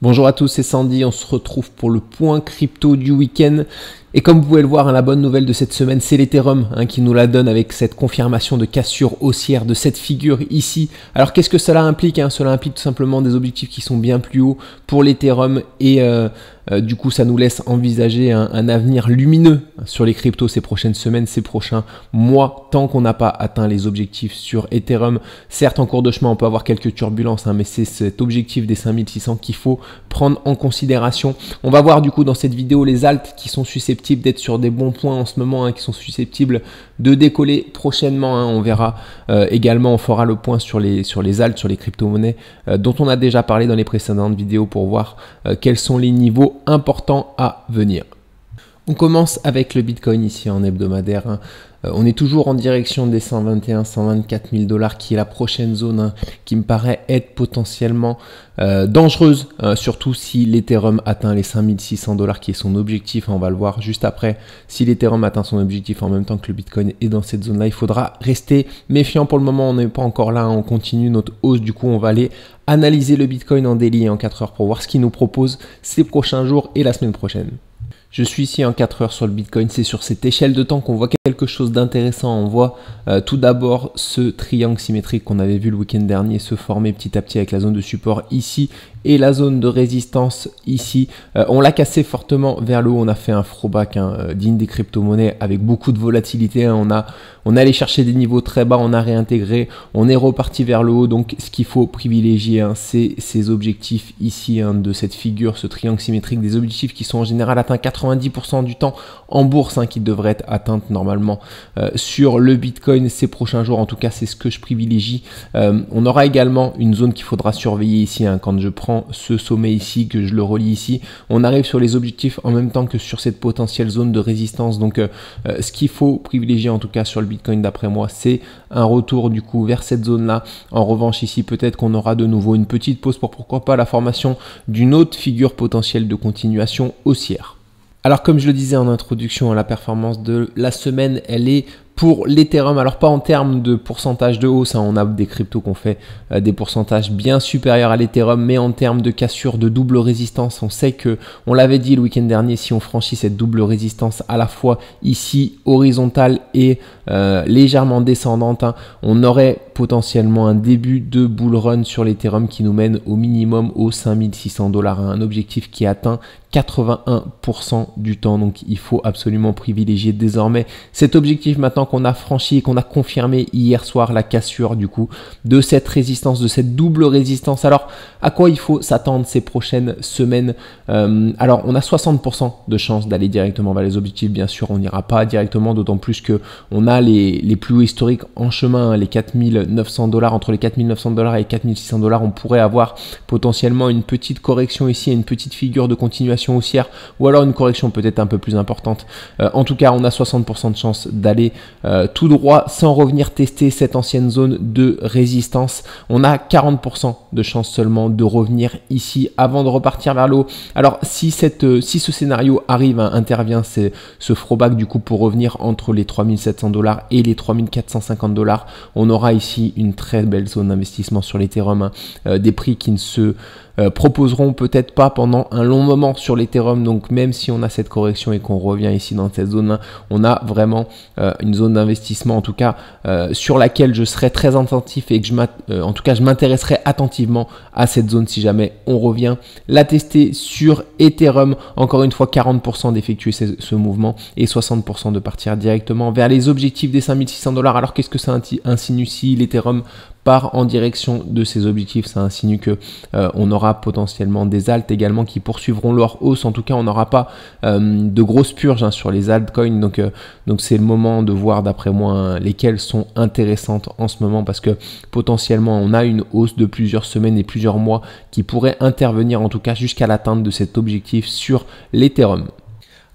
Bonjour à tous, c'est Sandy, on se retrouve pour le point crypto du week-end. Et comme vous pouvez le voir, la bonne nouvelle de cette semaine, c'est l'Ethereum qui nous la donne avec cette confirmation de cassure haussière de cette figure ici. Alors qu'est-ce que cela implique? Cela implique tout simplement des objectifs qui sont bien plus hauts pour l'Ethereum et du coup ça nous laisse envisager un avenir lumineux sur les cryptos ces prochaines semaines, ces prochains mois, tant qu'on n'a pas atteint les objectifs sur Ethereum. Certes, en cours de chemin, on peut avoir quelques turbulences, mais c'est cet objectif des 5600 qu'il faut prendre en considération. On va voir du coup dans cette vidéo les alts qui sont susceptibles d'être sur des bons points en ce moment, qui sont susceptibles de décoller prochainement. On verra également, on fera le point sur les alts, sur les crypto-monnaies dont on a déjà parlé dans les précédentes vidéos pour voir quels sont les niveaux importants à venir. On commence avec le Bitcoin ici en hebdomadaire. On est toujours en direction des 121-124 000 dollars qui est la prochaine zone qui me paraît être potentiellement dangereuse, surtout si l'Ethereum atteint les 5600 dollars qui est son objectif. On va le voir juste après. Si l'Ethereum atteint son objectif en même temps que le Bitcoin est dans cette zone-là, il faudra rester méfiant. Pour le moment, on n'est pas encore là. On continue notre hausse. Du coup, on va aller analyser le Bitcoin en daily et en 4 heures pour voir ce qu'il nous propose ces prochains jours et la semaine prochaine. Je suis ici en 4 heures sur le Bitcoin, c'est sur cette échelle de temps qu'on voit quelque chose d'intéressant. On voit tout d'abord ce triangle symétrique qu'on avait vu le week-end dernier se former petit à petit avec la zone de support ici et la zone de résistance ici. On l'a cassé fortement vers le haut, on a fait un throwback digne des crypto-monnaies avec beaucoup de volatilité. On est allé chercher des niveaux très bas, on a réintégré, on est reparti vers le haut. Donc ce qu'il faut privilégier, c'est ces objectifs ici de cette figure, ce triangle symétrique, des objectifs qui sont en général atteints 90% du temps en bourse, qui devraient être atteintes normalement sur le Bitcoin ces prochains jours. En tout cas, c'est ce que je privilégie. On aura également une zone qu'il faudra surveiller ici quand je prends ce sommet ici, que je le relie ici. On arrive sur les objectifs en même temps que sur cette potentielle zone de résistance. Donc, ce qu'il faut privilégier en tout cas sur le Bitcoin d'après moi, c'est un retour du coup vers cette zone-là. En revanche, ici, peut-être qu'on aura de nouveau une petite pause pour pourquoi pas la formation d'une autre figure potentielle de continuation haussière. Alors comme je le disais en introduction, la performance de la semaine, elle est pour l'Ethereum. Alors pas en termes de pourcentage de hausse, on a des cryptos qu'on fait des pourcentages bien supérieurs à l'Ethereum, mais en termes de cassure de double résistance, on sait que, on l'avait dit le week-end dernier, si on franchit cette double résistance à la fois ici horizontale et légèrement descendante, on aurait potentiellement un début de bull run sur l'Ethereum qui nous mène au minimum aux 5600 dollars, un objectif qui atteint 81% du temps. Donc il faut absolument privilégier désormais cet objectif maintenant qu'on a franchi et qu'on a confirmé hier soir la cassure du coup de cette résistance, de cette double résistance. Alors à quoi il faut s'attendre ces prochaines semaines? Alors on a 60% de chance d'aller directement vers les objectifs. Bien sûr, on n'ira pas directement, d'autant plus que on a les plus hauts historiques en chemin, les 4900 dollars, entre les 4900 dollars et 4600 dollars. On pourrait avoir potentiellement une petite correction ici, une petite figure de continuation haussière, ou alors une correction peut-être un peu plus importante. En tout cas, on a 60% de chance d'aller tout droit sans revenir tester cette ancienne zone de résistance. On a 40% de chance seulement de revenir ici avant de repartir vers le haut. Alors si ce scénario arrive, intervient, c'est ce throwback du coup pour revenir entre les 3700 dollars et les 3450 dollars, on aura ici une très belle zone d'investissement sur l'Ethereum, des prix qui ne se proposeront peut-être pas pendant un long moment sur l'Ethereum. Donc même si on a cette correction et qu'on revient ici dans cette zone, on a vraiment une zone d'investissement en tout cas sur laquelle je serai très attentif et que je m'intéresserai attentivement à cette zone si jamais on revient la tester sur Ethereum. Encore une fois, 40% d'effectuer ce mouvement et 60% de partir directement vers les objectifs des 5600 dollars. Alors qu'est-ce que ça insinue si l'Ethereum part en direction de ces objectifs? Ça insinue que on aura potentiellement des alts également qui poursuivront leur hausse. En tout cas, on n'aura pas de grosses purges sur les altcoins. Donc c'est le moment de voir d'après moi lesquelles sont intéressantes en ce moment, parce que potentiellement on a une hausse de plusieurs semaines et plusieurs mois qui pourrait intervenir en tout cas jusqu'à l'atteinte de cet objectif sur l'Ethereum.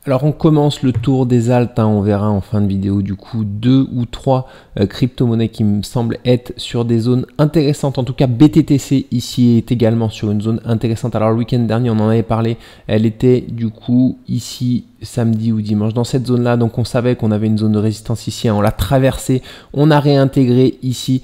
Alors on commence le tour des alts, on verra en fin de vidéo du coup 2 ou 3 crypto-monnaies qui me semblent être sur des zones intéressantes. En tout cas BTTC ici est également sur une zone intéressante. Alors le week-end dernier on en avait parlé, elle était du coup ici samedi ou dimanche dans cette zone là, donc on savait qu'on avait une zone de résistance ici, on l'a traversée, on a réintégré ici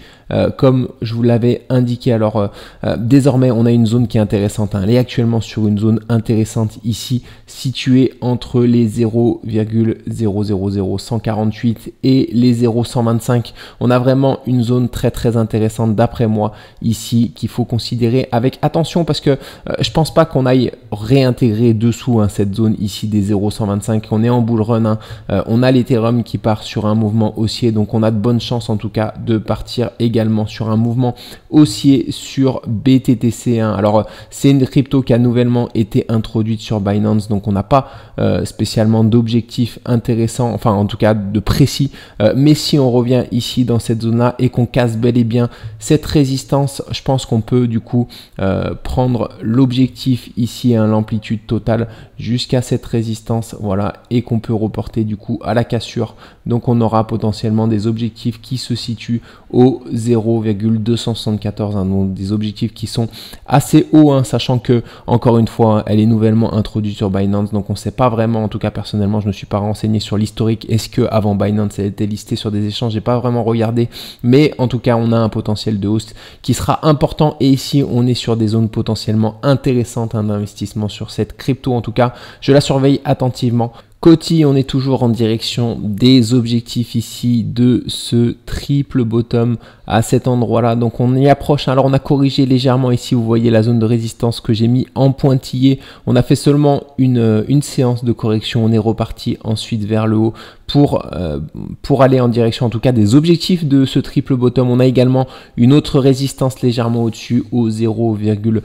comme je vous l'avais indiqué. Alors désormais on a une zone qui est intéressante, elle est actuellement sur une zone intéressante ici située entre les 0,000148 et les 0,125. On a vraiment une zone très intéressante d'après moi ici qu'il faut considérer avec attention, parce que je pense pas qu'on aille réintégrer dessous cette zone ici des 0,125. On est en bull run, on a l'Ethereum qui part sur un mouvement haussier, donc on a de bonnes chances en tout cas de partir également sur un mouvement haussier sur BTTC. Alors c'est une crypto qui a nouvellement été introduite sur Binance, donc on n'a pas spécialement d'objectifs intéressants, enfin en tout cas de précis, mais si on revient ici dans cette zone là et qu'on casse bel et bien cette résistance, je pense qu'on peut du coup prendre l'objectif ici, l'amplitude totale jusqu'à cette résistance, voilà, et qu'on peut reporter du coup à la cassure. Donc on aura potentiellement des objectifs qui se situent au 0,274, donc des objectifs qui sont assez hauts, sachant que encore une fois elle est nouvellement introduite sur Binance, donc on ne sait pas vraiment, en tout cas personnellement je ne me suis pas renseigné sur l'historique, est-ce que avant Binance elle était listée sur des échanges, j'ai pas vraiment regardé, mais en tout cas on a un potentiel de hausse qui sera important, et ici on est sur des zones potentiellement intéressantes d'investissement sur cette crypto. En tout cas je la surveille attentivement. Côté, on est toujours en direction des objectifs ici de ce triple bottom à cet endroit-là. Donc on y approche. Alors on a corrigé légèrement ici. Vous voyez la zone de résistance que j'ai mis en pointillé. On a fait seulement une séance de correction. On est reparti ensuite vers le haut pour aller en direction en tout cas des objectifs de ce triple bottom. On a également une autre résistance légèrement au-dessus au 0,28.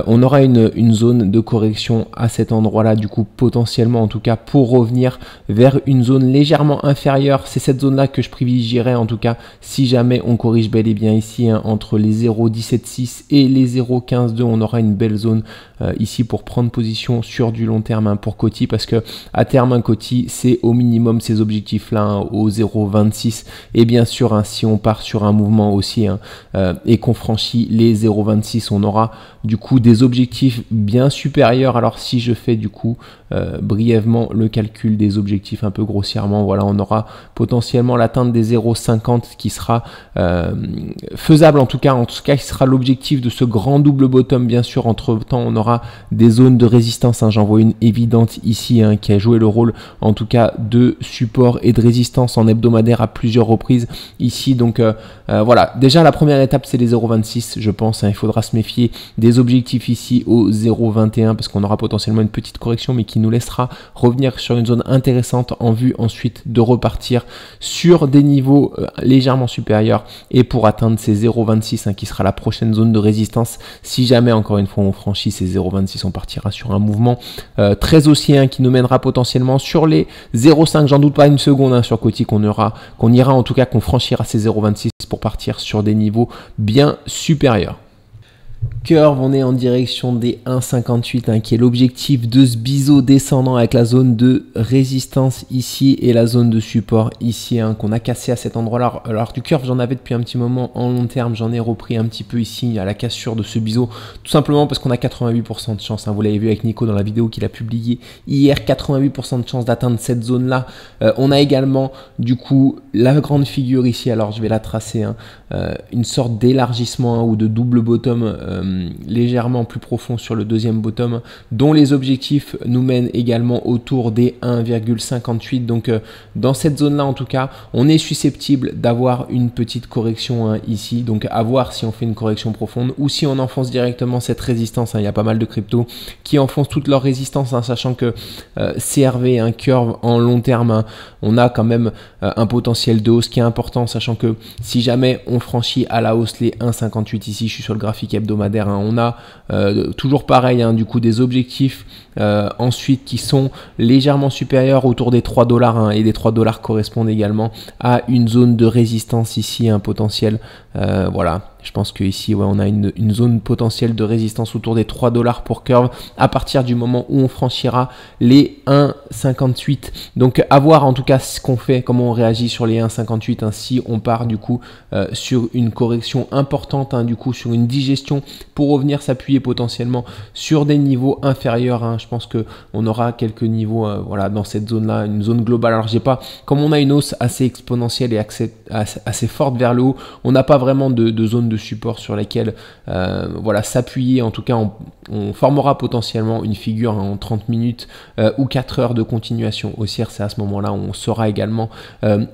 On aura une zone de correction à cet endroit-là du coup potentiellement, en tout cas pour revenir vers une zone légèrement inférieure. C'est cette zone là que je privilégierais en tout cas si jamais on corrige bel et bien ici, entre les 0,176 et les 0,152. On aura une belle zone ici pour prendre position sur du long terme pour Coty, parce que à terme Coty c'est au minimum ces objectifs là au 0,26, et bien sûr si on part sur un mouvement haussier et qu'on franchit les 0,26, on aura du coup des objectifs bien supérieurs. Alors si je fais du coup brièvement le calcul des objectifs un peu grossièrement, voilà, on aura potentiellement l'atteinte des 0,50 qui sera faisable, en tout cas qui sera l'objectif de ce grand double bottom. Bien sûr entre temps on aura des zones de résistance, j'en vois une évidente ici qui a joué le rôle en tout cas de support et de résistance en hebdomadaire à plusieurs reprises ici. Donc voilà, déjà la première étape c'est les 0,26 je pense, il faudra se méfier des objectifs ici au 0,21 parce qu'on aura potentiellement une petite correction mais qui nous laissera revenir sur une zone intéressante en vue ensuite de repartir sur des niveaux légèrement supérieurs et pour atteindre ces 0,26 qui sera la prochaine zone de résistance. Si jamais encore une fois on franchit ces 0,26, on partira sur un mouvement très haussier qui nous mènera potentiellement sur les 0,5, j'en doute pas une seconde sur Coty qu'on ira en tout cas, qu'on franchira ces 0,26 pour partir sur des niveaux bien supérieurs. Curve, on est en direction des 1,58 qui est l'objectif de ce biseau descendant avec la zone de résistance ici et la zone de support ici qu'on a cassé à cet endroit là. Alors du curve j'en avais depuis un petit moment en long terme, j'en ai repris un petit peu ici à la cassure de ce biseau, tout simplement parce qu'on a 88% de chance, vous l'avez vu avec Nico dans la vidéo qu'il a publiée hier, 88% de chance d'atteindre cette zone là. On a également du coup la grande figure ici, alors je vais la tracer, une sorte d'élargissement ou de double bottom légèrement plus profond sur le deuxième bottom, dont les objectifs nous mènent également autour des 1,58. donc dans cette zone là en tout cas on est susceptible d'avoir une petite correction ici, donc à voir si on fait une correction profonde ou si on enfonce directement cette résistance. Il y a pas mal de cryptos qui enfoncent toute leur résistance, sachant que CRV, curve en long terme, on a quand même un potentiel de hausse qui est important, sachant que si jamais on franchit à la hausse les 1,58 ici, je suis sur le graphique hebdomadaire, on a toujours pareil du coup des objectifs ensuite qui sont légèrement supérieurs autour des 3 $, et les 3 $ correspondent également à une zone de résistance ici, un potentiel voilà, Je pense qu'ici, ouais, on a une zone potentielle de résistance autour des 3 $ pour Curve à partir du moment où on franchira les 1,58. Donc à voir en tout cas ce qu'on fait, comment on réagit sur les 1,58, hein, si on part du coup sur une correction importante, hein, du coup sur une digestion pour revenir s'appuyer potentiellement sur des niveaux inférieurs, hein. Je pense qu'on aura quelques niveaux voilà, dans cette zone là, une zone globale. Alors j'ai pas, comme on a une hausse assez exponentielle et assez forte vers le haut, on n'a pas vraiment de zone de support sur laquelle voilà, s'appuyer. En tout cas on formera potentiellement une figure en 30 minutes ou 4 heures de continuation haussière. C'est à ce moment là où on saura également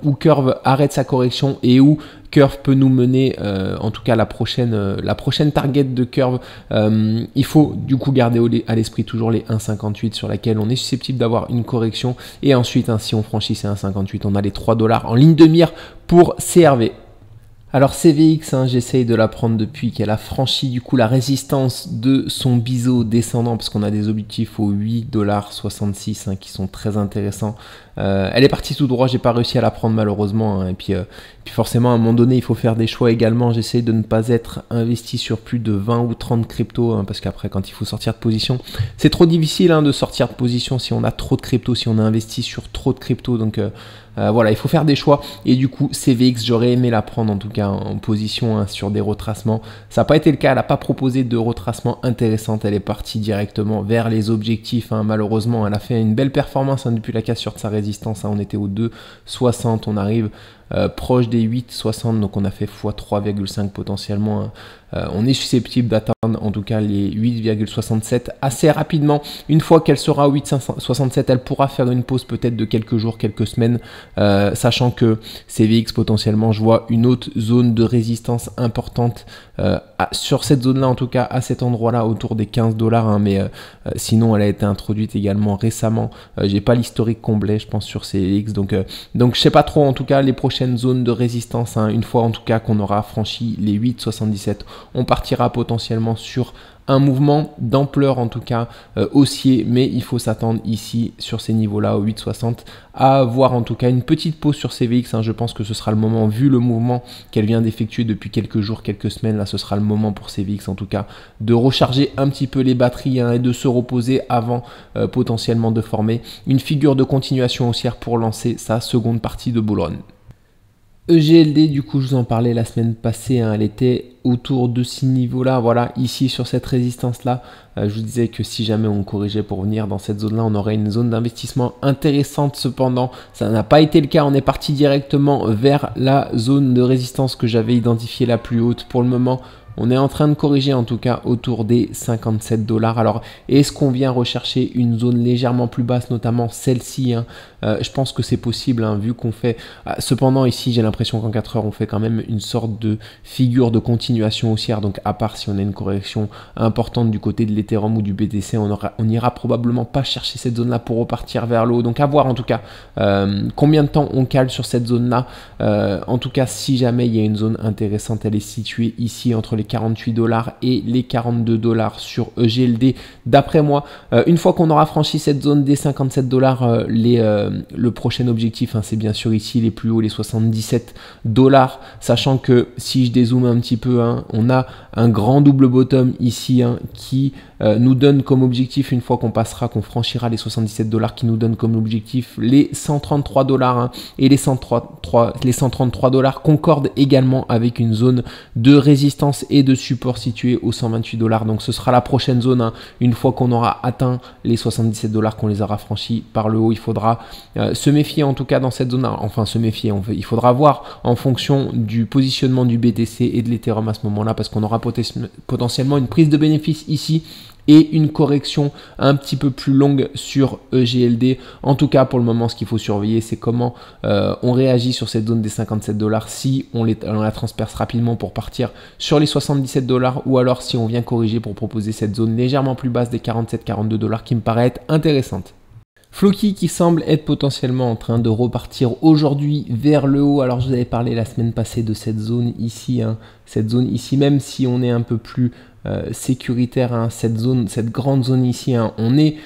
où Curve arrête sa correction et où Curve peut nous mener, en tout cas la prochaine target de Curve. Il faut du coup garder à l'esprit toujours les 1,58 sur laquelle on est susceptible d'avoir une correction. Et ensuite, hein, si on franchit ces 1,58, on a les 3 $ en ligne de mire pour CRV. Alors CVX, hein, j'essaye de la prendre depuis qu'elle a franchi du coup la résistance de son biseau descendant, parce qu'on a des objectifs aux 8,66 $, hein, qui sont très intéressants. Elle est partie tout droit, j'ai pas réussi à la prendre malheureusement, hein, et puis forcément à un moment donné il faut faire des choix également. J'essaye de ne pas être investi sur plus de 20 ou 30 cryptos, hein, parce qu'après quand il faut sortir de position, c'est trop difficile, hein, de sortir de position si on a trop de cryptos, si on a investi sur trop de cryptos. Donc voilà, il faut faire des choix. Et du coup CVX, j'aurais aimé la prendre en tout cas en position, hein, sur des retracements. Ça n'a pas été le cas, elle n'a pas proposé de retracement intéressant, elle est partie directement vers les objectifs, hein. Malheureusement elle a fait une belle performance, hein, depuis la cassure de sa résistance, hein. On était aux 2,60, on arrive proche des 8,60, donc on a fait x3,5 potentiellement, hein. On est susceptible d'atteindre en tout cas les 8,67 assez rapidement. Une fois qu'elle sera à 8,67, elle pourra faire une pause peut-être de quelques jours, quelques semaines, sachant que CVX potentiellement, je vois une autre zone de résistance importante sur cette zone là, en tout cas à cet endroit là autour des 15 $, hein, mais sinon elle a été introduite également récemment. J'ai pas l'historique complet je pense sur CVX, donc je sais pas trop en tout cas les prochaines zones de résistance, hein. Une fois en tout cas qu'on aura franchi les 8,77, on partira potentiellement sur un mouvement d'ampleur en tout cas haussier, mais il faut s'attendre ici sur ces niveaux là au 8,60 à avoir en tout cas une petite pause sur CVX, hein. Je pense que ce sera le moment, vu le mouvement qu'elle vient d'effectuer depuis quelques jours, quelques semaines, là ce sera le moment pour CVX en tout cas de recharger un petit peu les batteries, hein, et de se reposer avant potentiellement de former une figure de continuation haussière pour lancer sa seconde partie de bull run. EGLD, du coup je vous en parlais la semaine passée, hein, elle était autour de ces niveaux là, voilà, ici sur cette résistance là, je vous disais que si jamais on corrigeait pour venir dans cette zone là, on aurait une zone d'investissement intéressante. Cependant ça n'a pas été le cas, on est parti directement vers la zone de résistance que j'avais identifiée la plus haute. Pour le moment on est en train de corriger en tout cas autour des 57 $. Alors est-ce qu'on vient rechercher une zone légèrement plus basse, notamment celle-ci, hein? Je pense que c'est possible, hein, vu qu'on fait... Cependant ici j'ai l'impression qu'en 4 heures on fait quand même une sorte de figure de continuation haussière. Donc à part si on a une correction importante du côté de l'Ethereum ou du BTC, on n'ira probablement pas chercher cette zone là pour repartir vers le haut. Donc à voir en tout cas combien de temps on cale sur cette zone là. En tout cas si jamais il y a une zone intéressante, elle est située ici entre les 48 $ et les 42 $ sur EGLD d'après moi. Une fois qu'on aura franchi cette zone des 57 $, le prochain objectif, hein, c'est bien sûr ici les plus hauts, les 77 $, sachant que si je dézoome un petit peu, hein, on a un grand double bottom ici, hein, qui nous donne comme objectif, une fois qu'on franchira les 77 $, qui nous donne comme objectif les 133 $, hein, et les 133 $ concordent également avec une zone de résistance et de support situé aux 128 $. Donc ce sera la prochaine zone, hein. Une fois qu'on aura atteint les 77 $, qu'on les aura franchis par le haut, il faudra se méfier en tout cas dans cette zone, enfin se méfier, il faudra voir en fonction du positionnement du BTC et de l'Ethereum à ce moment là, parce qu'on aura potentiellement une prise de bénéfice ici et une correction un petit peu plus longue sur EGLD. En tout cas, pour le moment, ce qu'il faut surveiller, c'est comment on réagit sur cette zone des 57 $, si on la transperce rapidement pour partir sur les 77 $, ou alors si on vient corriger pour proposer cette zone légèrement plus basse des 47-42 $ qui me paraît être intéressante. Floki qui semble être potentiellement en train de repartir aujourd'hui vers le haut. Alors je vous avais parlé la semaine passée de cette zone ici, hein. Cette zone ici, même si on est un peu plus sécuritaire, hein, cette grande zone ici, hein, on est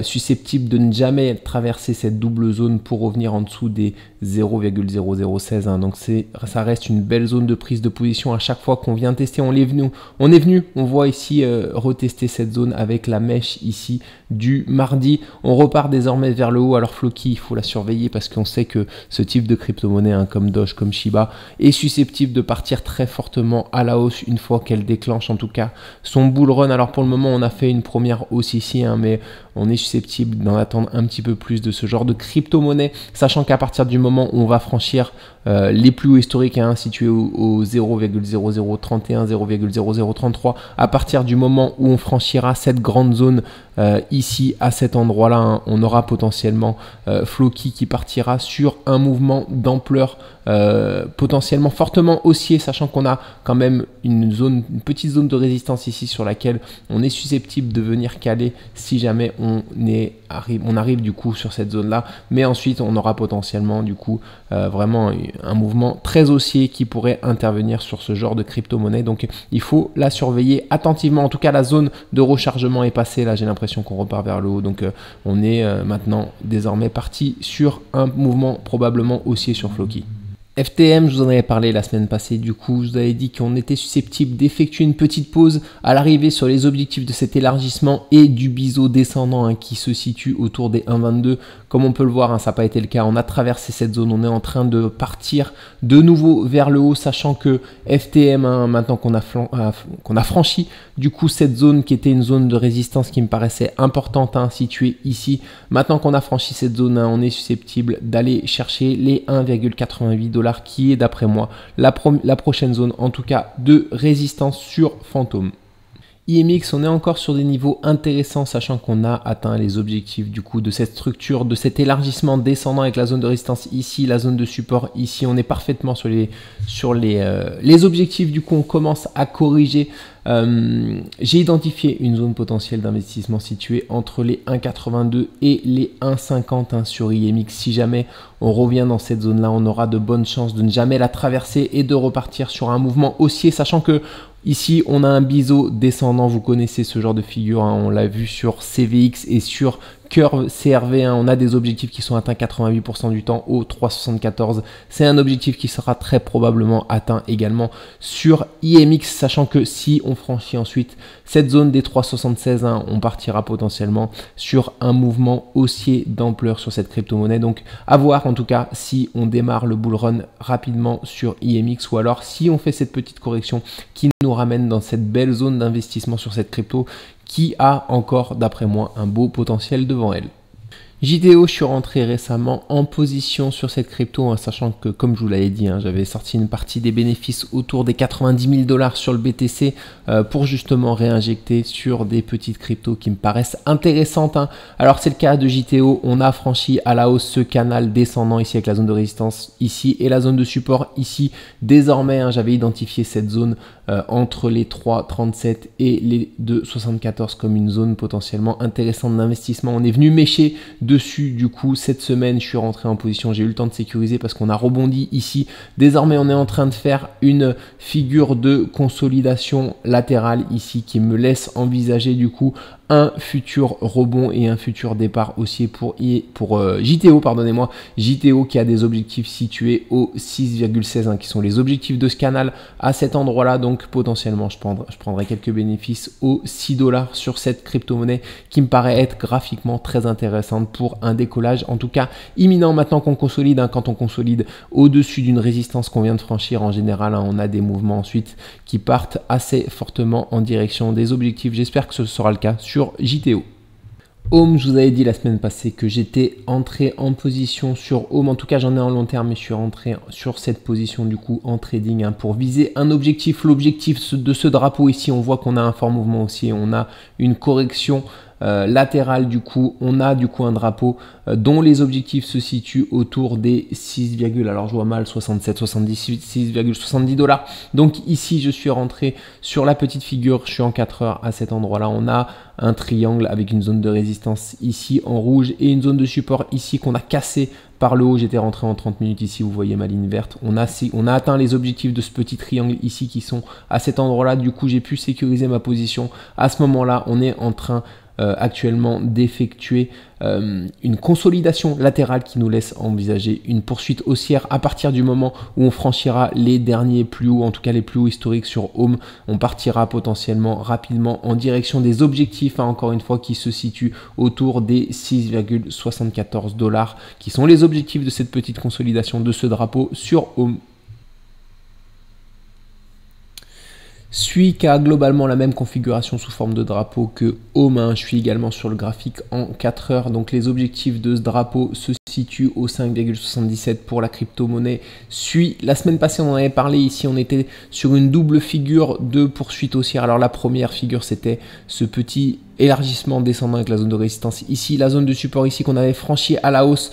susceptible de ne jamais traverser cette double zone pour revenir en dessous des 0,0016, hein. Donc ça reste une belle zone de prise de position à chaque fois qu'on vient tester. On voit ici retester cette zone avec la mèche ici du mardi. On repart désormais vers le haut. Alors Floki, il faut la surveiller parce qu'on sait que ce type de crypto-monnaie, hein, comme Doge, comme Shiba, est susceptible de partir très fortement à la hausse une fois qu'elle déclenche en tout cas son bull run. Alors pour le moment, on a fait une première hausse ici, hein, mais on est susceptible d'en attendre un petit peu plus de ce genre de crypto-monnaie, sachant qu'à partir du moment où on va franchir les plus hauts historiques, hein, situés au 0,0031, 0,0033, à partir du moment où on franchira cette grande zone ici à cet endroit là, hein, on aura potentiellement Floki qui partira sur un mouvement d'ampleur potentiellement fortement haussier, sachant qu'on a quand même une petite zone de résistance ici sur laquelle on est susceptible de venir caler si jamais on arrive du coup sur cette zone là, mais ensuite on aura potentiellement du coup vraiment un mouvement très haussier qui pourrait intervenir sur ce genre de crypto-monnaie. Donc il faut la surveiller attentivement. En tout cas, la zone de rechargement est passée, là j'ai l'impression qu'on repart vers le haut, donc on est maintenant désormais parti sur un mouvement probablement haussier sur Floki. FTM, je vous en avais parlé la semaine passée, du coup je vous avais dit qu'on était susceptible d'effectuer une petite pause à l'arrivée sur les objectifs de cet élargissement et du biseau descendant, hein, qui se situe autour des 1,22. Comme on peut le voir, hein, ça n'a pas été le cas, on a traversé cette zone, on est en train de partir de nouveau vers le haut, sachant que FTM, hein, maintenant qu'on a franchi du coup cette zone qui était une zone de résistance qui me paraissait importante, hein, située ici, maintenant qu'on a franchi cette zone, hein, on est susceptible d'aller chercher les 1,88 $, qui est d'après moi la prochaine zone en tout cas de résistance sur Phantom. IMX, on est encore sur des niveaux intéressants, sachant qu'on a atteint les objectifs du coup de cette structure, de cet élargissement descendant avec la zone de résistance ici, la zone de support ici. On est parfaitement sur les objectifs. Du coup, on commence à corriger. J'ai identifié une zone potentielle d'investissement située entre les 1,82 et les 1,50, hein, sur IMX. Si jamais on revient dans cette zone-là, on aura de bonnes chances de ne jamais la traverser et de repartir sur un mouvement haussier, sachant que ici, on a un biseau descendant. Vous connaissez ce genre de figure, hein, on l'a vu sur CVX et sur Curve CRV, hein, on a des objectifs qui sont atteints 88% du temps au 3,74. C'est un objectif qui sera très probablement atteint également sur IMX, sachant que si on franchit ensuite cette zone des 3,76, hein, on partira potentiellement sur un mouvement haussier d'ampleur sur cette crypto-monnaie. Donc à voir en tout cas si on démarre le bull run rapidement sur IMX, ou alors si on fait cette petite correction qui nous ramène dans cette belle zone d'investissement sur cette crypto qui a encore, d'après moi, un beau potentiel devant elle. JTO, je suis rentré récemment en position sur cette crypto, hein, sachant que, comme je vous l'avais dit, hein, j'avais sorti une partie des bénéfices autour des 90 000 $ sur le BTC pour justement réinjecter sur des petites cryptos qui me paraissent intéressantes, hein. Alors c'est le cas de JTO, on a franchi à la hausse ce canal descendant ici avec la zone de résistance ici et la zone de support ici. Désormais, hein, j'avais identifié cette zone entre les 3,37 et les 2,74 comme une zone potentiellement intéressante d'investissement. On est venu mécher dessus du coup cette semaine, je suis rentré en position, j'ai eu le temps de sécuriser parce qu'on a rebondi ici. Désormais on est en train de faire une figure de consolidation latérale ici qui me laisse envisager du coup un futur rebond et un futur départ haussier pour JTO, pardonnez-moi, JTO qui a des objectifs situés au 6,16, hein, qui sont les objectifs de ce canal à cet endroit là. Donc potentiellement je prendrai quelques bénéfices aux 6 $ sur cette crypto-monnaie qui me paraît être graphiquement très intéressante pour un décollage en tout cas imminent. Maintenant qu'on consolide, hein, quand on consolide au-dessus d'une résistance qu'on vient de franchir, en général, hein, on a des mouvements ensuite qui partent assez fortement en direction des objectifs. J'espère que ce sera le cas sur JTO. Home, je vous avais dit la semaine passée que j'étais entré en position sur Home, en tout cas j'en ai en long terme, mais je suis rentré sur cette position du coup en trading, hein, pour viser un objectif. L'objectif de ce drapeau ici, on voit qu'on a un fort mouvement aussi, on a une correction latérale, du coup on a du coup un drapeau dont les objectifs se situent autour des 6, alors je vois mal, 67, 78, 6,70 $. Donc ici je suis rentré sur la petite figure, je suis en 4 heures à cet endroit là, on a un triangle avec une zone de résistance ici en rouge et une zone de support ici qu'on a cassé par le haut. J'étais rentré en 30 minutes ici, vous voyez ma ligne verte, on a atteint les objectifs de ce petit triangle ici qui sont à cet endroit là. Du coup j'ai pu sécuriser ma position. À ce moment là on est en train actuellement d'effectuer une consolidation latérale qui nous laisse envisager une poursuite haussière à partir du moment où on franchira les derniers plus hauts, en tout cas les plus hauts historiques sur Ohm. On partira potentiellement rapidement en direction des objectifs, encore une fois, qui se situent autour des 6,74 $, qui sont les objectifs de cette petite consolidation de ce drapeau sur Ohm. SUI qui a globalement la même configuration sous forme de drapeau que Ohm. Je suis également sur le graphique en 4 heures. Donc les objectifs de ce drapeau se situent au 5,77 pour la crypto-monnaie SUI. La semaine passée, on en avait parlé ici, on était sur une double figure de poursuite haussière. Alors la première figure, c'était ce petit élargissement descendant avec la zone de résistance ici, la zone de support ici qu'on avait franchi à la hausse.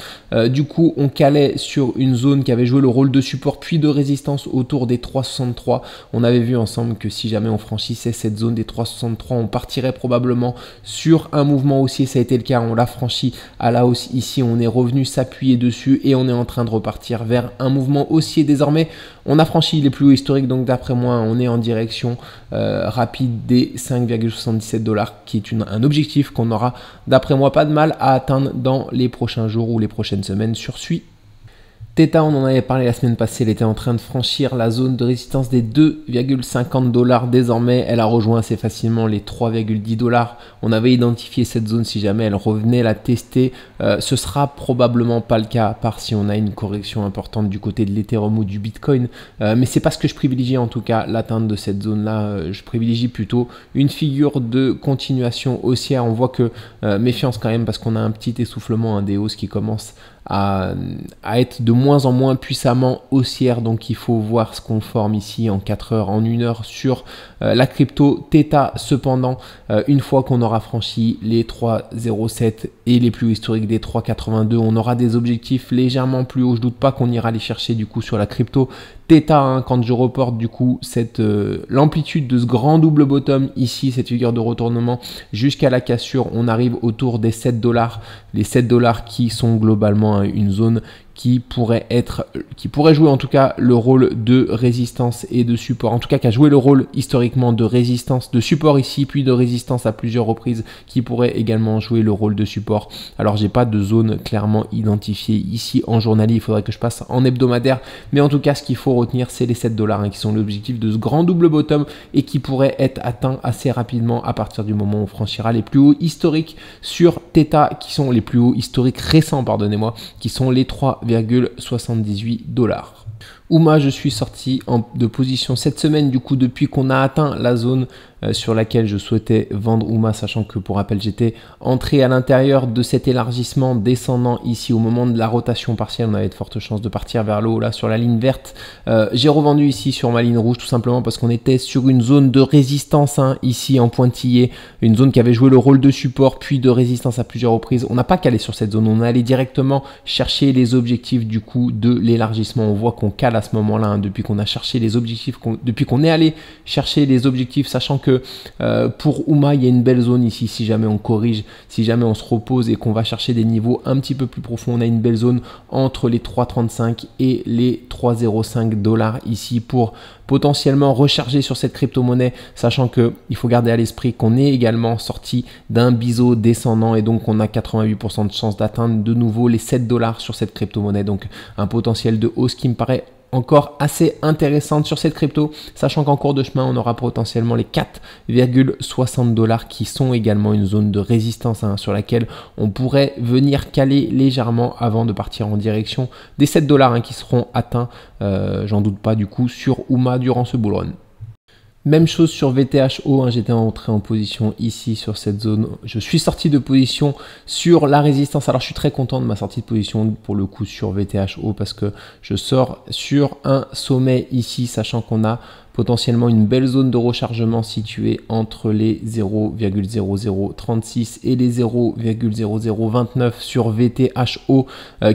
Du coup, on calait sur une zone qui avait joué le rôle de support puis de résistance autour des 3,63. On avait vu ensemble que si jamais on franchissait cette zone des 3,63, on partirait probablement sur un mouvement haussier. Ça a été le cas, on l'a franchi à la hausse ici, on est revenu s'appuyer dessus et on est en train de repartir vers un mouvement haussier désormais. On a franchi les plus hauts historiques, donc d'après moi, on est en direction rapide des 5,77 $, qui est un objectif qu'on aura, d'après moi, pas de mal à atteindre dans les prochains jours ou les prochaines semaines sur SUI. Theta, on en avait parlé la semaine passée, elle était en train de franchir la zone de résistance des 2,50 $. Désormais, elle a rejoint assez facilement les 3,10 $. On avait identifié cette zone si jamais elle revenait la tester. Ce sera probablement pas le cas, à part si on a une correction importante du côté de l'Ethereum ou du Bitcoin. Mais c'est pas ce que je privilégie, en tout cas, l'atteinte de cette zone-là. Je privilégie plutôt une figure de continuation haussière. On voit que méfiance quand même parce qu'on a un petit essoufflement des hausses qui commence à être de moins en moins puissamment haussière, donc il faut voir ce qu'on forme ici en 4 heures, en 1 heure sur la crypto Theta. Cependant, une fois qu'on aura franchi les 3,07 et les plus hauts historiques des 3,82, on aura des objectifs légèrement plus hauts. Je doute pas qu'on ira les chercher du coup sur la crypto Theta, quand je reporte du coup l'amplitude de ce grand double bottom ici, cette figure de retournement jusqu'à la cassure, on arrive autour des 7 $, les 7 $ qui sont globalement une zone qui pourrait jouer en tout cas le rôle de résistance et de support, en tout cas qui a joué le rôle historiquement de résistance, de support ici, puis de résistance à plusieurs reprises, qui pourrait également jouer le rôle de support. Alors j'ai pas de zone clairement identifiée ici en journalier, il faudrait que je passe en hebdomadaire, mais en tout cas ce qu'il faut retenir, c'est les 7 $, qui sont l'objectif de ce grand double bottom et qui pourrait être atteint assez rapidement à partir du moment où on franchira les plus hauts historiques sur Theta, qui sont les plus hauts historiques récents, pardonnez-moi, qui sont les 3,78 $. Ouma, je suis sorti de position cette semaine, du coup, depuis qu'on a atteint la zone sur laquelle je souhaitais vendre Ouma, sachant que pour rappel, j'étais entré à l'intérieur de cet élargissement descendant ici au moment de la rotation partielle. On avait de fortes chances de partir vers le haut là sur la ligne verte. J'ai revendu ici sur ma ligne rouge tout simplement parce qu'on était sur une zone de résistance ici en pointillé, une zone qui avait joué le rôle de support puis de résistance à plusieurs reprises. On n'a pas calé sur cette zone, on est allé directement chercher les objectifs du coup de l'élargissement. On voit qu'on cale à ce moment-là, depuis qu'on a cherché les objectifs, depuis qu'on est allé chercher les objectifs, sachant que pour Ouma, il y a une belle zone ici. Si jamais on corrige, si jamais on se repose et qu'on va chercher des niveaux un petit peu plus profonds, on a une belle zone entre les 3,35 et les 3,05 $ ici pour potentiellement recharger sur cette crypto-monnaie, sachant que il faut garder à l'esprit qu'on est également sorti d'un biseau descendant et donc on a 88% de chance d'atteindre de nouveau les 7 $ sur cette crypto-monnaie, donc un potentiel de hausse qui me paraît encore assez intéressante sur cette crypto, sachant qu'en cours de chemin, on aura potentiellement les 4,60 $ qui sont également une zone de résistance sur laquelle on pourrait venir caler légèrement avant de partir en direction des 7 $ qui seront atteints, j'en doute pas du coup, sur Ouma durant ce bull run. Même chose sur VTHO, j'étais entré en position ici sur cette zone. Je suis sorti de position sur la résistance. Alors je suis très content de ma sortie de position pour le coup sur VTHO parce que je sors sur un sommet ici, sachant qu'on a potentiellement une belle zone de rechargement située entre les 0,0036 et les 0,0029 sur VTHO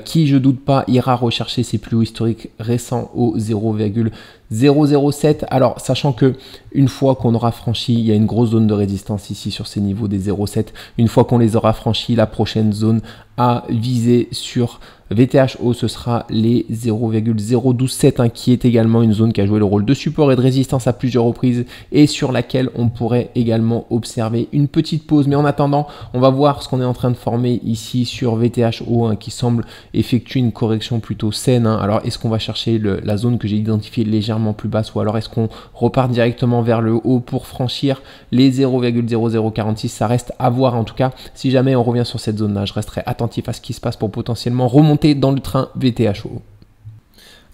qui, je doute pas, ira rechercher ses plus hauts historiques récents au 0,007. Alors sachant que une fois qu'on aura franchi, il y a une grosse zone de résistance ici sur ces niveaux des 0,7. Une fois qu'on les aura franchis, la prochaine zone à viser sur VTHO, ce sera les 0,017 qui est également une zone qui a joué le rôle de support et de résistance à plusieurs reprises et sur laquelle on pourrait également observer une petite pause. Mais en attendant, on va voir ce qu'on est en train de former ici sur VTHO qui semble effectuer une correction plutôt saine. Alors, est-ce qu'on va chercher la zone que j'ai identifiée légèrement plus basse ou alors est-ce qu'on repart directement vers le haut pour franchir les 0,0046? Ça reste à voir. En tout cas, si jamais on revient sur cette zone-là, je resterai attentif à ce qui se passe pour potentiellement remonter dans le train VTHO.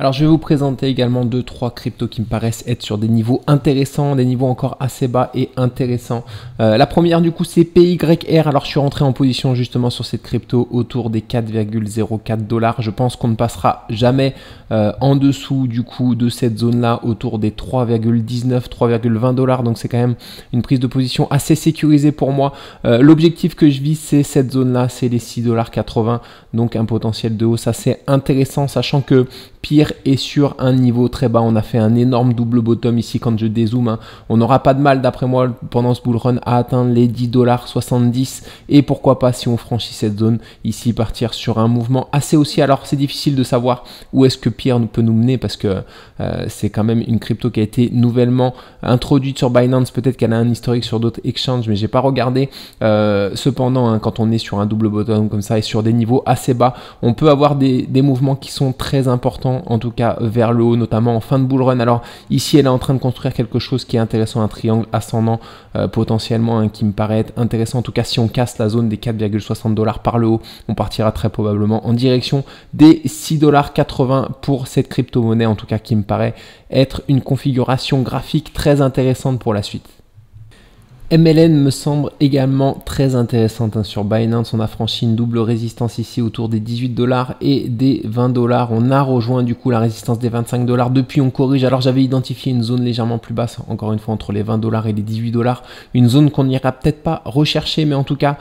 Alors je vais vous présenter également 2-3 cryptos qui me paraissent être sur des niveaux intéressants, des niveaux encore assez bas et intéressants. La première du coup c'est PYR. Alors je suis rentré en position justement sur cette crypto autour des 4,04 $. Je pense qu'on ne passera jamais en dessous du coup de cette zone là autour des 3,19, 3,20 $. Donc c'est quand même une prise de position assez sécurisée pour moi. L'objectif que je vise c'est cette zone là, c'est les 6,80 $. Donc un potentiel de hausse assez intéressant, sachant que Peer est sur un niveau très bas. On a fait un énorme double bottom ici quand je dézoome. On n'aura pas de mal d'après moi pendant ce bull run à atteindre les 10,70 $ et pourquoi pas si on franchit cette zone ici partir sur un mouvement assez haussier. Alors c'est difficile de savoir où est-ce que Peer peut nous mener parce que c'est quand même une crypto qui a été nouvellement introduite sur Binance. Peut-être qu'elle a un historique sur d'autres exchanges mais j'ai pas regardé. Cependant quand on est sur un double bottom comme ça et sur des niveaux assez bas, on peut avoir des mouvements qui sont très importants, en tout cas vers le haut, notamment en fin de bull run. Alors ici elle est en train de construire quelque chose qui est intéressant, un triangle ascendant potentiellement qui me paraît être intéressant. En tout cas si on casse la zone des 4,60 $ par le haut, on partira très probablement en direction des 6,80 $ pour cette crypto-monnaie, en tout cas qui me paraît être une configuration graphique très intéressante pour la suite. MLN me semble également très intéressante sur Binance. On a franchi une double résistance ici autour des 18 $ et des 20 $. On a rejoint du coup la résistance des 25 $. Depuis on corrige. Alors j'avais identifié une zone légèrement plus basse, encore une fois entre les 20 $ et les 18 $. Une zone qu'on n'ira peut-être pas rechercher, mais en tout cas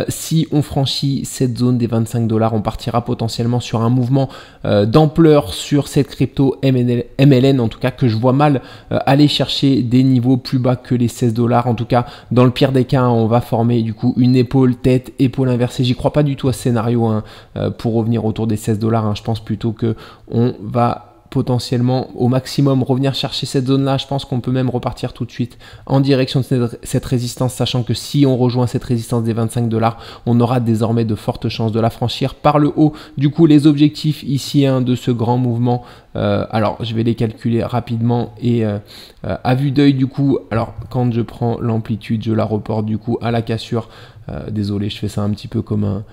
si on franchit cette zone des 25 $, on partira potentiellement sur un mouvement d'ampleur sur cette crypto MLN, en tout cas que je vois mal aller chercher des niveaux plus bas que les 16 $. En tout cas dans le pire des cas, on va former du coup une épaule, tête, épaule inversée. J'y crois pas du tout à ce scénario pour revenir autour des 16 $. Je pense plutôt que on va potentiellement au maximum revenir chercher cette zone là. Je pense qu'on peut même repartir tout de suite en direction de cette résistance, sachant que si on rejoint cette résistance des 25 $, on aura désormais de fortes chances de la franchir par le haut. Du coup les objectifs ici de ce grand mouvement, alors je vais les calculer rapidement et à vue d'œil du coup, alors quand je prends l'amplitude je la reporte du coup à la cassure. Désolé, je fais ça un petit peu comme un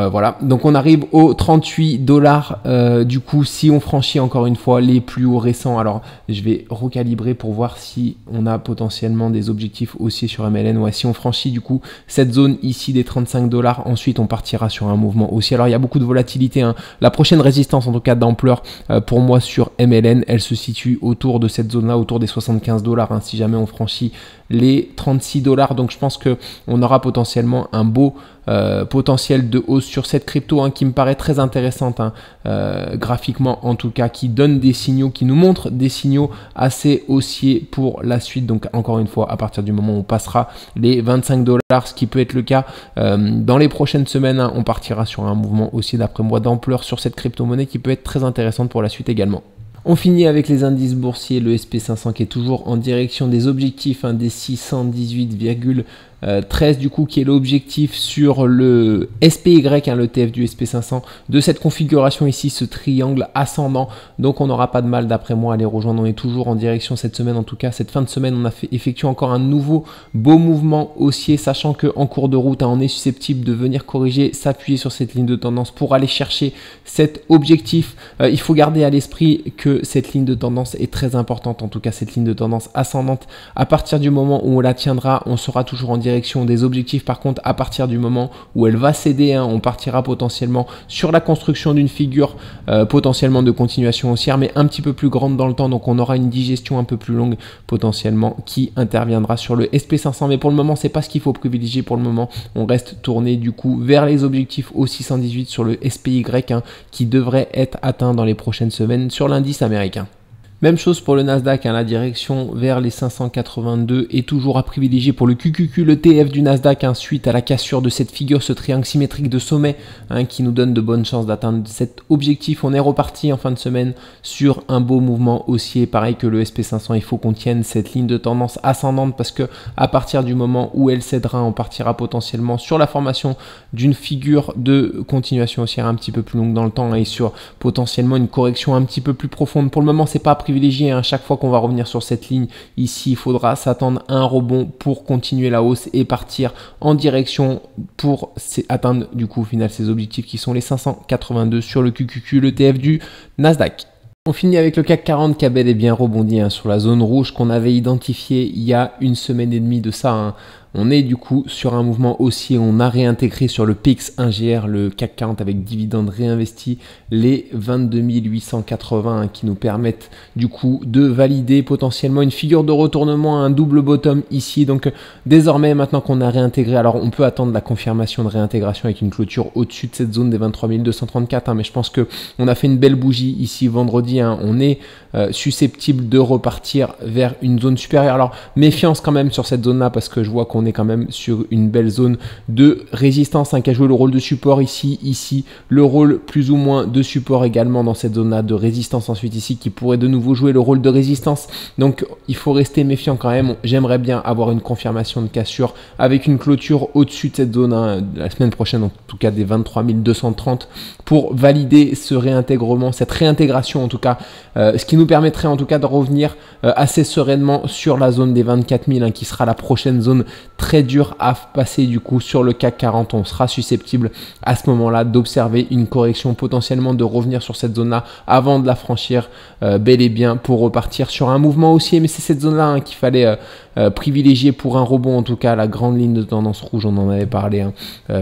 voilà, donc on arrive aux 38 $. Du coup, si on franchit encore une fois les plus hauts récents, alors je vais recalibrer pour voir si on a potentiellement des objectifs haussiers sur MLN. Ouais, si on franchit du coup cette zone ici des 35 $, ensuite on partira sur un mouvement haussier. Alors il y a beaucoup de volatilité. La prochaine résistance, en tout cas d'ampleur pour moi sur MLN, elle se situe autour de cette zone-là, autour des 75 $. Si jamais on franchit les 36 $, donc je pense que on aura potentiellement un beau potentiel de hausse sur cette crypto qui me paraît très intéressante graphiquement, en tout cas qui donne des signaux, qui nous montre des signaux assez haussiers pour la suite. Donc encore une fois, à partir du moment où on passera les 25 $, ce qui peut être le cas dans les prochaines semaines, on partira sur un mouvement haussier d'après moi d'ampleur sur cette crypto-monnaie qui peut être très intéressante pour la suite également. On finit avec les indices boursiers, le SP500 qui est toujours en direction des objectifs des 618,13 du coup, qui est l'objectif sur le SPY, le TF du SP500 de cette configuration ici, ce triangle ascendant. Donc on n'aura pas de mal d'après moi à les rejoindre. On est toujours en direction cette semaine, en tout cas cette fin de semaine on a effectué encore un nouveau beau mouvement haussier, sachant que en cours de route on est susceptible de venir corriger, s'appuyer sur cette ligne de tendance pour aller chercher cet objectif. Il faut garder à l'esprit que cette ligne de tendance est très importante, en tout cas cette ligne de tendance ascendante. À partir du moment où on la tiendra, on sera toujours en direction des objectifs. Par contre, à partir du moment où elle va céder, on partira potentiellement sur la construction d'une figure potentiellement de continuation haussière, mais un petit peu plus grande dans le temps. Donc on aura une digestion un peu plus longue potentiellement qui interviendra sur le SP500. Mais pour le moment, c'est pas ce qu'il faut privilégier. Pour le moment, on reste tourné du coup vers les objectifs au 618 sur le SPY qui devrait être atteint dans les prochaines semaines sur l'indice américain. Même chose pour le Nasdaq, la direction vers les 582 est toujours à privilégier pour le QQQ, le TF du Nasdaq, suite à la cassure de cette figure, ce triangle symétrique de sommet qui nous donne de bonnes chances d'atteindre cet objectif. On est reparti en fin de semaine sur un beau mouvement haussier, pareil que le SP500, il faut qu'on tienne cette ligne de tendance ascendante parce que à partir du moment où elle cédera, on partira potentiellement sur la formation d'une figure de continuation haussière un petit peu plus longue dans le temps et sur potentiellement une correction un petit peu plus profonde. Pour le moment, c'est pas privilégié. Chaque fois qu'on va revenir sur cette ligne ici, il faudra s'attendre à un rebond pour continuer la hausse et partir en direction pour atteindre du coup au final ces objectifs qui sont les 582 sur le QQQ, le TF du Nasdaq. On finit avec le CAC 40 qui a bel et bien rebondi sur la zone rouge qu'on avait identifiée il y a une semaine et demie de ça. On est du coup sur un mouvement haussier, on a réintégré sur le PX1GR, le CAC 40 avec dividendes réinvestis, les 22 880 qui nous permettent du coup de valider potentiellement une figure de retournement, un double bottom ici. Donc désormais, maintenant qu'on a réintégré, alors on peut attendre la confirmation de réintégration avec une clôture au-dessus de cette zone des 23 234, mais je pense qu'on a fait une belle bougie ici vendredi. On est susceptible de repartir vers une zone supérieure. Alors méfiance quand même sur cette zone-là parce que je vois qu'on est quand même sur une belle zone de résistance qui a joué le rôle de support ici, le rôle plus ou moins de support également dans cette zone-là, de résistance ensuite ici qui pourrait de nouveau jouer le rôle de résistance. Donc il faut rester méfiant quand même. J'aimerais bien avoir une confirmation de cassure avec une clôture au-dessus de cette zone la semaine prochaine, en tout cas des 23 230 pour valider ce réintégrement, cette réintégration en tout cas, ce qui nous permettrait en tout cas de revenir assez sereinement sur la zone des 24 000 qui sera la prochaine zone très dur à passer du coup sur le CAC 40. On sera susceptible à ce moment-là d'observer une correction, potentiellement de revenir sur cette zone-là avant de la franchir bel et bien pour repartir sur un mouvement haussier. Mais c'est cette zone-là qu'il fallait privilégier pour un rebond, en tout cas la grande ligne de tendance rouge, on en avait parlé.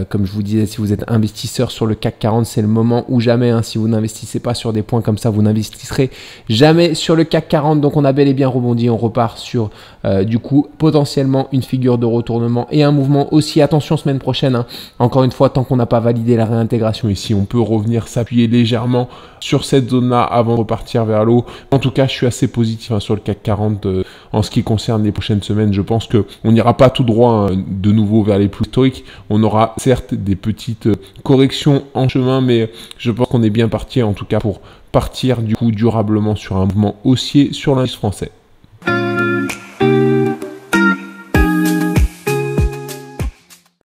Comme je vous disais, si vous êtes investisseur sur le CAC 40, c'est le moment ou jamais. Si vous n'investissez pas sur des points comme ça, vous n'investisserez jamais sur le CAC 40. Donc on a bel et bien rebondi, on repart sur du coup potentiellement une figure de retournement et un mouvement aussi. Attention semaine prochaine, encore une fois, tant qu'on n'a pas validé la réintégration ici, on peut revenir s'appuyer légèrement sur cette zone-là avant de repartir vers l'eau. En tout cas, je suis assez positif sur le CAC 40 en ce qui concerne les prochaines semaines. Je pense qu'on n'ira pas tout droit de nouveau vers les plus historiques. On aura certes des petites corrections en chemin, mais je pense qu'on est bien parti en tout cas pour partir du coup durablement sur un mouvement haussier sur l'indice français.